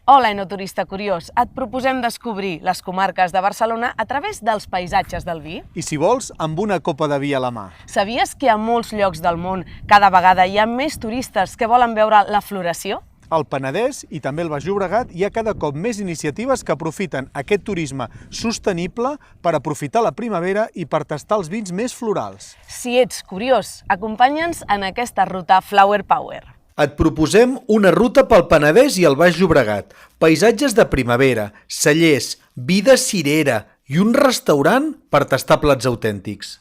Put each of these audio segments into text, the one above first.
Hola, enoturista curiós! Et proposem descobrir les comarques de Barcelona a través dels paisatges del vi. I si vols, amb una copa de vi a la mà. Sabies que a molts llocs del món cada vegada hi ha més turistes que volen veure la floració? Al Penedès i també al Baix Llobregat hi ha cada cop més iniciatives que aprofiten aquest turisme sostenible per aprofitar la primavera i per tastar els vins més florals. Si ets curiós, acompanya'ns en aquesta ruta Flower Power. Et proposem una ruta pel Penedès i el Baix Llobregat, paisatges de primavera, cellers, vida cirera i un restaurant per tastar plats autèntics.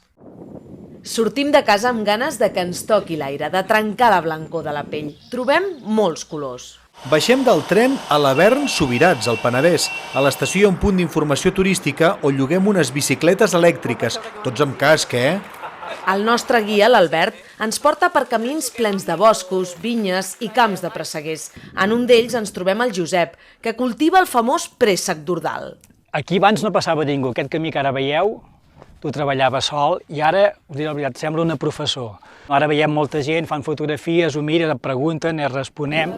Sortim de casa amb ganes de que ens toqui l'aire, de trencar la blancor de la pell. Trobem molts colors. Baixem del tren a l'Avern Subirats, al Penedès. A l'estació hi ha un punt d'informació turística on lloguem unes bicicletes elèctriques, tots amb casc, El nostre guia, l'Albert, ens porta per camins plens de boscos, vinyes i camps de presseguers. En un d'ells ens trobem el Josep, que cultiva el famós préssec d'Ordal. Aquí abans no passava ningú. Aquest camí que ara veieu, tu treballaves sol i ara, us diré la veritat, sembla una professor. Ara veiem molta gent, fan fotografies, ho miren, et pregunten, et responem.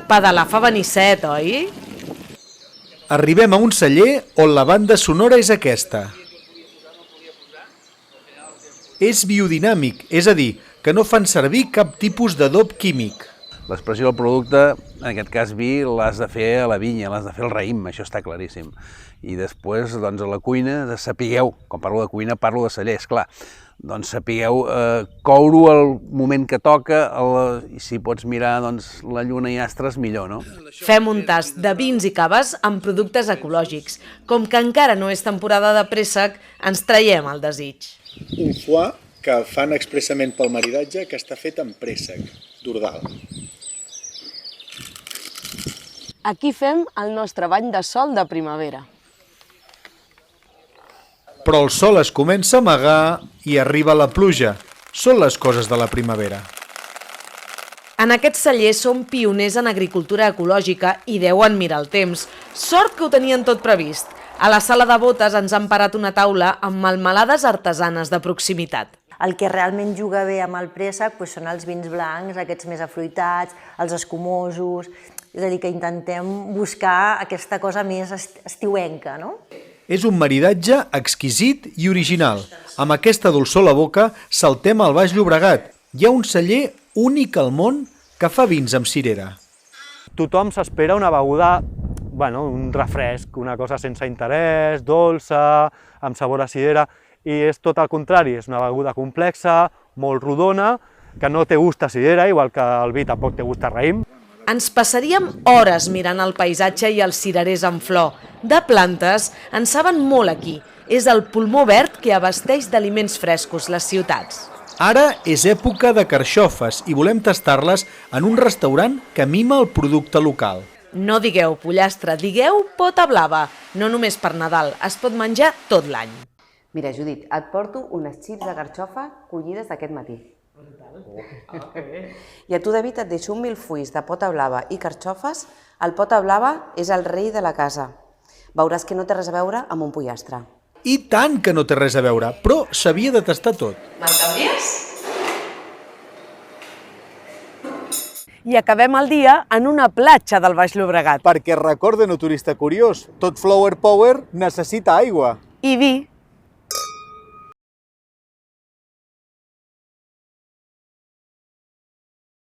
Pedalar fa venir set, oi? Arribem a un celler on la banda sonora és aquesta. És biodinàmic, és a dir, que no fan servir cap tipus d'adob químic. L'expressió del producte, en aquest cas vi, l'has de fer a la vinya, l'has de fer al raïm, això està claríssim. I després, doncs, a la cuina, sapigueu, quan parlo de cuina, parlo de celler, esclar, doncs sapigueu coure-ho al moment que toca, i si pots mirar doncs, la lluna i astres, millor, no? Fem un tast de vins i caves amb productes ecològics. Com que encara no és temporada de préssec, ens traiem el desig. Un foie que fan expressament pel maridatge que està fet amb préssec d'Ordal. Aquí fem el nostre bany de sol de primavera. Però el sol es comença a amagar i arriba la pluja. Són les coses de la primavera. En aquest celler som pioners en agricultura ecològica i deuen mirar el temps. Sort que ho tenien tot previst. A la sala de botes ens han parat una taula amb melmelades artesanes de proximitat. El que realment juga bé amb el préssec són els vins blancs, aquests més afruitats, els escumosos, és a dir, que intentem buscar aquesta cosa més estiuenca, no? És un maridatge exquisit i original. Amb aquesta dolçor a la boca saltem al Baix Llobregat. Hi ha un celler únic al món que fa vins amb cirera. Tothom s'espera una beguda, un refresc, una cosa sense interès, dolça, amb sabor a cirera, i és tot el contrari, és una beguda complexa, molt rodona, que no té gust a cirera, igual que el vi tampoc té gust a raïm. Ens passaríem hores mirant el paisatge i els cirerers en flor. De plantes en saben molt aquí. És el pulmó verd que abasteix d'aliments frescos les ciutats. Ara és època de carxofes i volem tastar-les en un restaurant que mima el producte local. No digueu pollastre, digueu pota blava. No només per Nadal, es pot menjar tot l'any. Mira, Judit, et porto unes xips de carxofa collides d'aquest matí. I a tu, David, et deixo un milfuís de pota blava i carxofes. El pota blava és el rei de la casa. Veuràs que no té res a veure amb un pollastre. I tant que no té res a veure, però s'havia de tastar tot. Me'l canvies? I acabem el dia en una platja del Baix Llobregat. Perquè recorden, turista curiós, tot Flower Power necessita aigua. I vi.